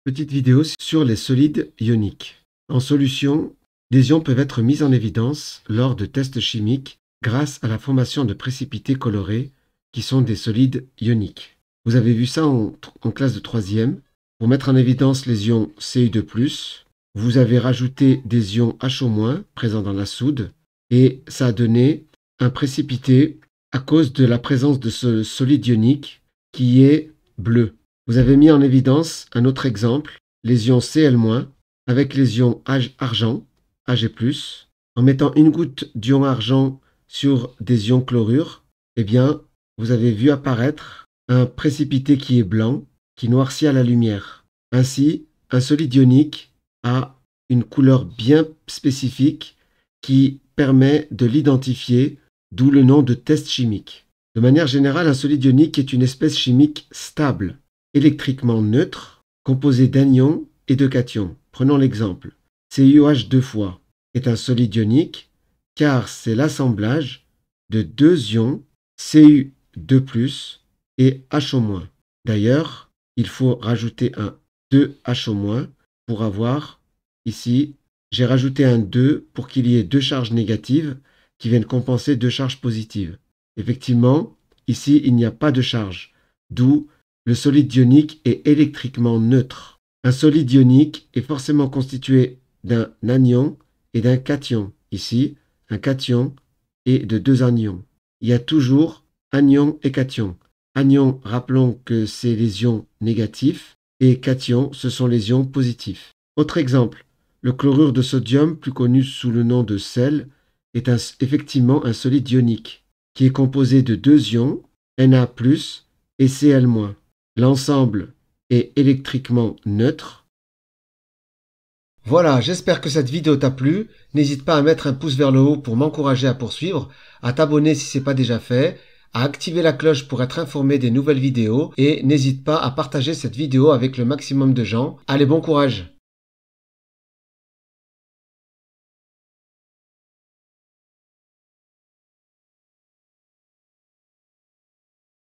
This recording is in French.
Petite vidéo sur les solides ioniques. En solution, des ions peuvent être mis en évidence lors de tests chimiques grâce à la formation de précipités colorés qui sont des solides ioniques. Vous avez vu ça en classe de 3e. Pour mettre en évidence les ions Cu2+, vous avez rajouté des ions HO- présents dans la soude et ça a donné un précipité à cause de la présence de ce solide ionique qui est bleu. Vous avez mis en évidence un autre exemple, les ions Cl- avec les ions argent, Ag+. En mettant une goutte d'ion argent sur des ions chlorure, eh bien, vous avez vu apparaître un précipité qui est blanc, qui noircit à la lumière. Ainsi, un solide ionique a une couleur bien spécifique qui permet de l'identifier, d'où le nom de test chimique. De manière générale, un solide ionique est une espèce chimique stable, électriquement neutre, composé d'anions et de cations. Prenons l'exemple. CuH2 est un solide ionique car c'est l'assemblage de deux ions Cu2+ et HO-. D'ailleurs, il faut rajouter un 2HO- pour avoir, ici, j'ai rajouté un 2 pour qu'il y ait deux charges négatives qui viennent compenser deux charges positives. Effectivement, ici, il n'y a pas de charge, d'où le solide ionique est électriquement neutre. Un solide ionique est forcément constitué d'un anion et d'un cation. Ici, un cation et de deux anions. Il y a toujours anion et cation. Anion, rappelons que c'est les ions négatifs, et cation, ce sont les ions positifs. Autre exemple, le chlorure de sodium, plus connu sous le nom de sel, est effectivement un solide ionique, qui est composé de deux ions, Na+, et Cl-. L'ensemble est électriquement neutre. Voilà, j'espère que cette vidéo t'a plu. N'hésite pas à mettre un pouce vers le haut pour m'encourager à poursuivre, à t'abonner si ce n'est pas déjà fait, à activer la cloche pour être informé des nouvelles vidéos et n'hésite pas à partager cette vidéo avec le maximum de gens. Allez, bon courage!